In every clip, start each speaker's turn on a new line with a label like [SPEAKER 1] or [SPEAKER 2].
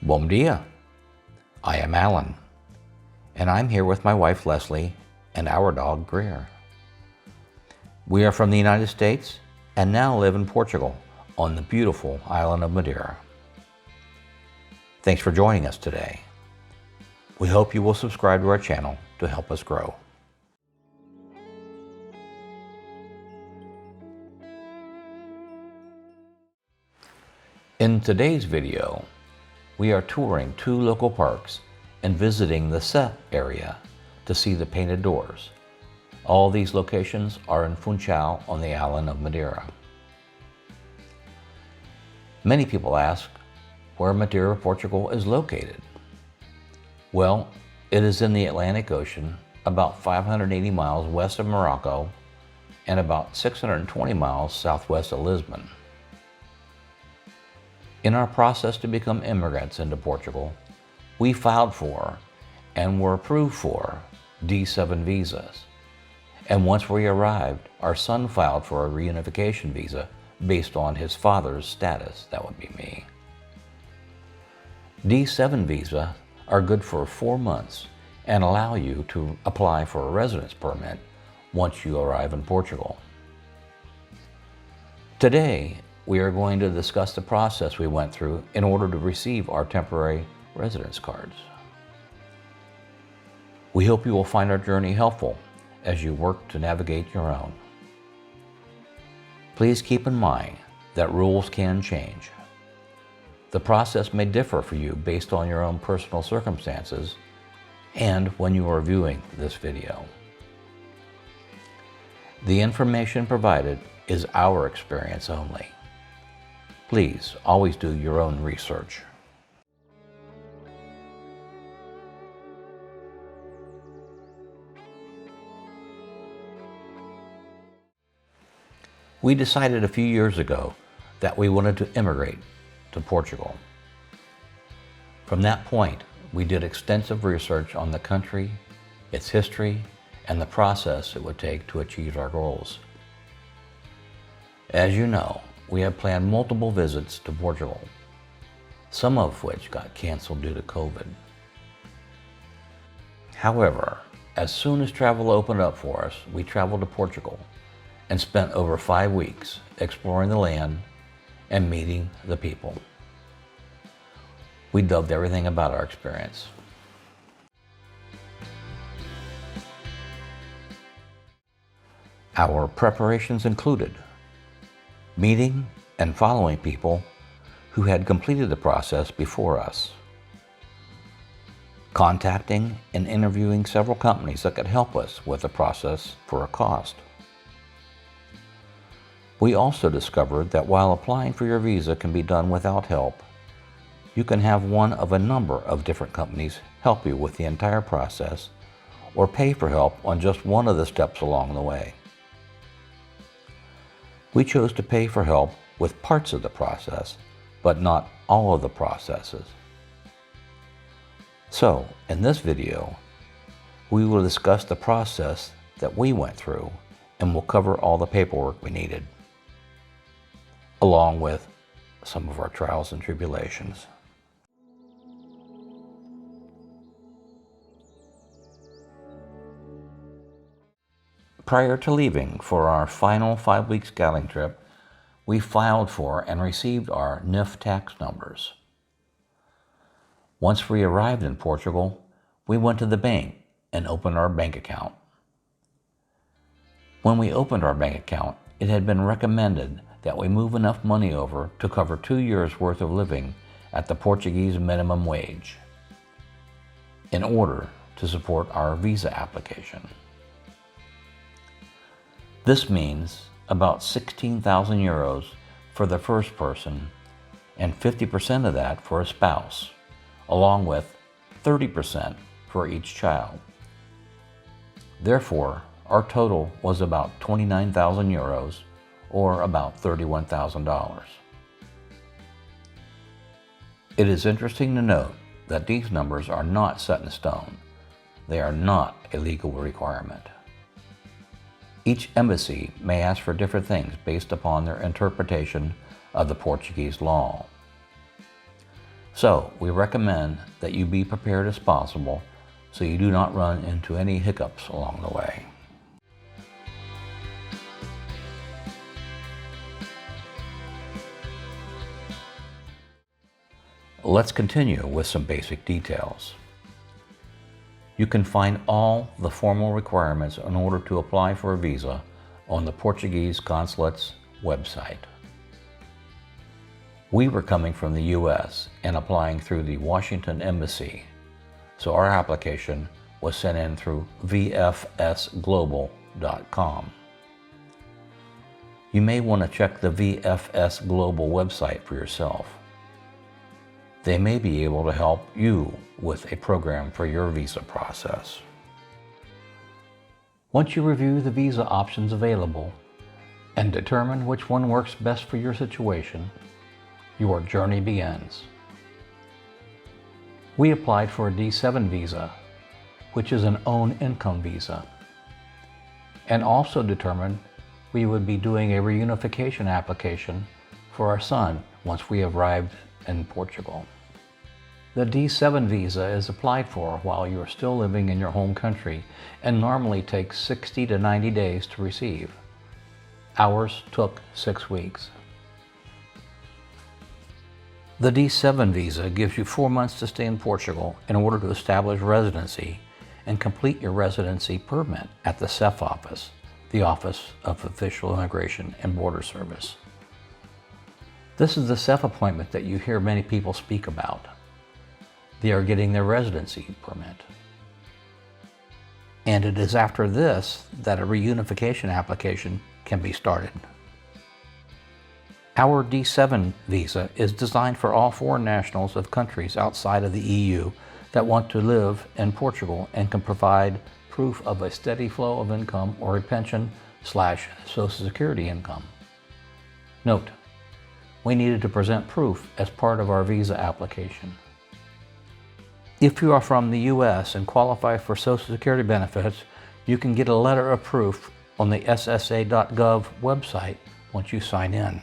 [SPEAKER 1] Bom dia. I am Alan, and I'm here with my wife Leslie and our dog Greer. We are from the United States and now live in Portugal on the beautiful island of Madeira. Thanks for joining us today. We hope you will subscribe to our channel to help us grow. In today's video, we are touring 2 local parks and visiting the Sé area to see the painted doors. All these locations are in Funchal on the island of Madeira. Many people ask where Madeira, Portugal is located. Well, it is in the Atlantic Ocean, about 580 miles west of Morocco and about 620 miles southwest of Lisbon. In our process to become immigrants into Portugal, we filed for and were approved for D7 visas. And once we arrived, our son filed for a reunification visa based on his father's status, that would be me. D7 visas are good for 4 months and allow you to apply for a residence permit once you arrive in Portugal. Today, we are going to discuss the process we went through in order to receive our temporary residence cards. We hope you will find our journey helpful as you work to navigate your own. Please keep in mind that rules can change. The process may differ for you based on your own personal circumstances and when you are viewing this video. The information provided is our experience only. Please always do your own research. We decided a few years ago that we wanted to immigrate to Portugal. From that point, we did extensive research on the country, its history, and the process it would take to achieve our goals. As you know, we have planned multiple visits to Portugal, some of which got canceled due to COVID. However, as soon as travel opened up for us, we traveled to Portugal and spent over 5 weeks exploring the land and meeting the people. We loved everything about our experience. Our preparations included meeting and following people who had completed the process before us, contacting and interviewing several companies that could help us with the process for a cost. We also discovered that while applying for your visa can be done without help, you can have one of a number of different companies help you with the entire process or pay for help on just one of the steps along the way. We chose to pay for help with parts of the process, but not all of the processes. So, in this video, we will discuss the process that we went through and will cover all the paperwork we needed, along with some of our trials and tribulations. Prior to leaving for our final 5-week scouting trip, we filed for and received our NIF tax numbers. Once we arrived in Portugal, we went to the bank and opened our bank account. When we opened our bank account, it had been recommended that we move enough money over to cover 2 years' worth of living at the Portuguese minimum wage in order to support our visa application. This means about 16,000 euros for the first person and 50% of that for a spouse, along with 30% for each child. Therefore, our total was about 29,000 euros or about $31,000. It is interesting to note that these numbers are not set in stone. They are not a legal requirement. Each embassy may ask for different things based upon their interpretation of the Portuguese law. So we recommend that you be prepared as possible so you do not run into any hiccups along the way. Let's continue with some basic details. You can find all the formal requirements in order to apply for a visa on the Portuguese consulate's website. We were coming from the US and applying through the Washington Embassy, so our application was sent in through vfsglobal.com. You may want to check the VFS Global website for yourself. They may be able to help you with a program for your visa process. Once you review the visa options available and determine which one works best for your situation, your journey begins. We applied for a D7 visa, which is an own income visa, and also determined we would be doing a reunification application for our son once we arrived in Portugal. The D7 visa is applied for while you are still living in your home country and normally takes 60 to 90 days to receive. Ours took 6 weeks. The D7 visa gives you 4 months to stay in Portugal in order to establish residency and complete your residency permit at the CEF office, the Office of Official Immigration and Border Service. This is the CEF appointment that you hear many people speak about. They are getting their residency permit. And it is after this that a reunification application can be started. Our D7 visa is designed for all foreign nationals of countries outside of the EU that want to live in Portugal and can provide proof of a steady flow of income or a pension/Social Security income. Note, we needed to present proof as part of our visa application. If you are from the US and qualify for Social Security benefits, you can get a letter of proof on the ssa.gov website once you sign in.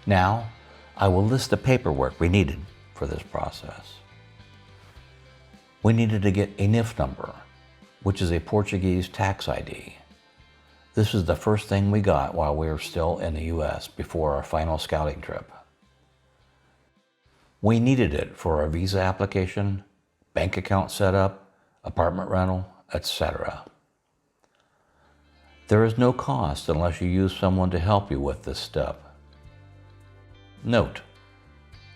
[SPEAKER 1] Now, I will list the paperwork we needed for this process. We needed to get a NIF number, which is a Portuguese tax ID. This is the first thing we got while we were still in the US before our final scouting trip. We needed it for our visa application, bank account setup, apartment rental, etc. There is no cost unless you use someone to help you with this step. Note,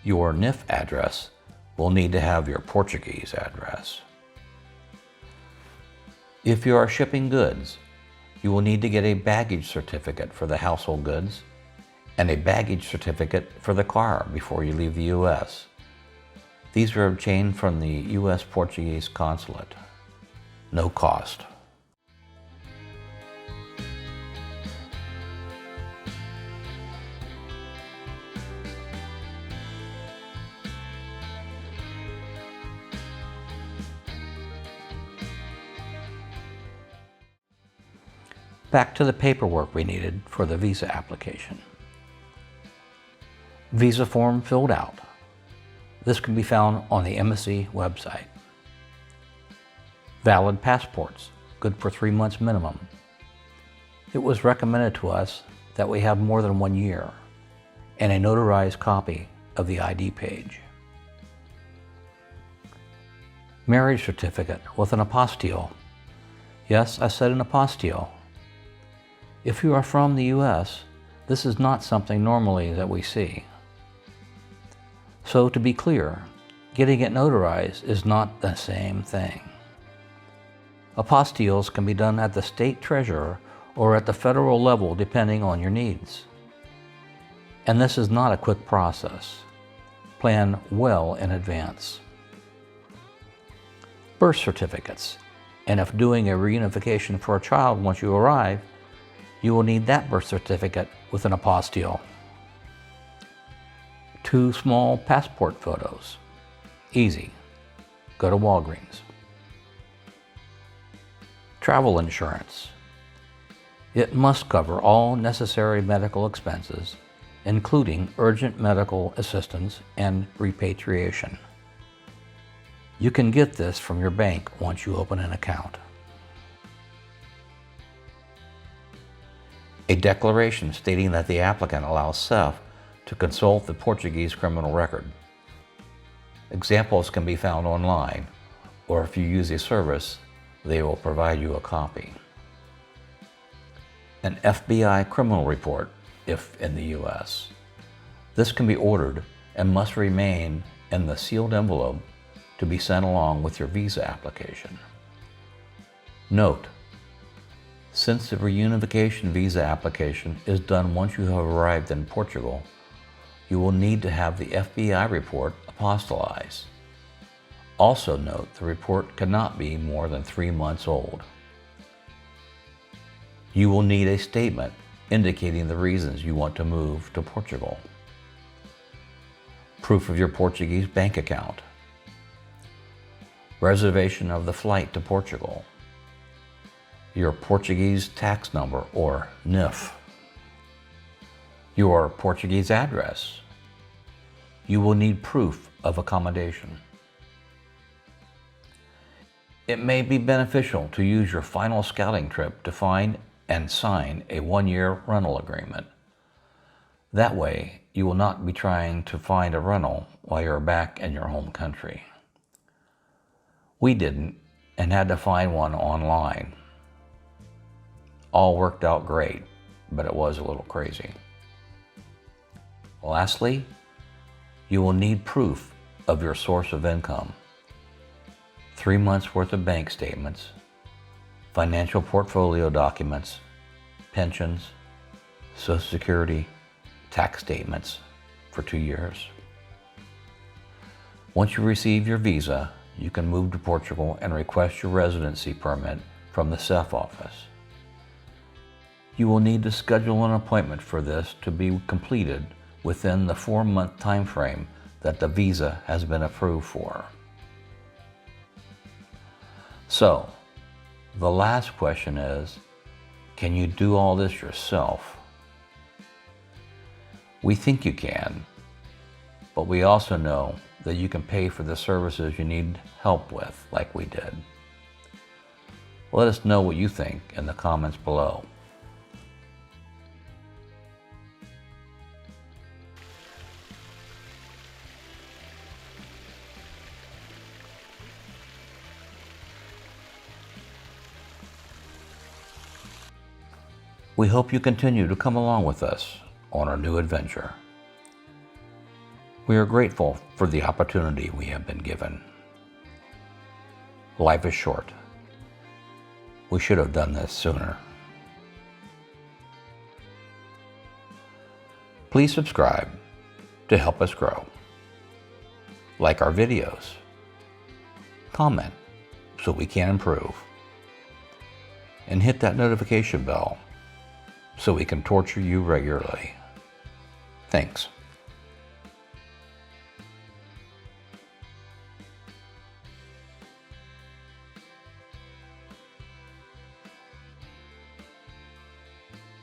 [SPEAKER 1] your NIF address will need to have your Portuguese address. If you are shipping goods, you will need to get a baggage certificate for the household goods and a baggage certificate for the car before you leave the US. These are obtained from the US Portuguese consulate. No cost. Back to the paperwork we needed for the visa application. Visa form filled out. This can be found on the embassy website. Valid passports, good for 3 months minimum. It was recommended to us that we have more than 1 year, and a notarized copy of the ID page. Marriage certificate with an apostille. Yes, I said an apostille. If you are from the US, this is not something normally that we see. So to be clear, getting it notarized is not the same thing. Apostilles can be done at the state treasurer or at the federal level depending on your needs. And this is not a quick process. Plan well in advance. Birth certificates, and if doing a reunification for a child once you arrive, you will need that birth certificate with an apostille. 2 small passport photos. Easy. Go to Walgreens. Travel insurance. It must cover all necessary medical expenses, including urgent medical assistance and repatriation. You can get this from your bank once you open an account. A declaration stating that the applicant allows SEF to consult the Portuguese criminal record. Examples can be found online, or if you use a service, they will provide you a copy. An FBI criminal report, if in the U.S. This can be ordered and must remain in the sealed envelope to be sent along with your visa application. Note, since the reunification visa application is done once you have arrived in Portugal, you will need to have the FBI report apostillized. Also note the report cannot be more than 3 months old. You will need a statement indicating the reasons you want to move to Portugal. Proof of your Portuguese bank account. Reservation of the flight to Portugal. Your Portuguese tax number or NIF. Your Portuguese address. You will need proof of accommodation. It may be beneficial to use your final scouting trip to find and sign a 1-year rental agreement. That way, you will not be trying to find a rental while you're back in your home country. We didn't and had to find one online. All worked out great, but it was a little crazy. Lastly, you will need proof of your source of income. 3 months worth of bank statements, financial portfolio documents, pensions, Social Security, tax statements for 2 years. Once you receive your visa, you can move to Portugal and request your residency permit from the SEF office. You will need to schedule an appointment for this to be completed within the 4-month time frame that the visa has been approved for. So, the last question is, can you do all this yourself? We think you can, but we also know that you can pay for the services you need help with, like we did. Let us know what you think in the comments below. We hope you continue to come along with us on our new adventure. We are grateful for the opportunity we have been given. Life is short. We should have done this sooner. Please subscribe to help us grow. Like our videos. Comment so we can improve. And hit that notification bell so we can torture you regularly. Thanks.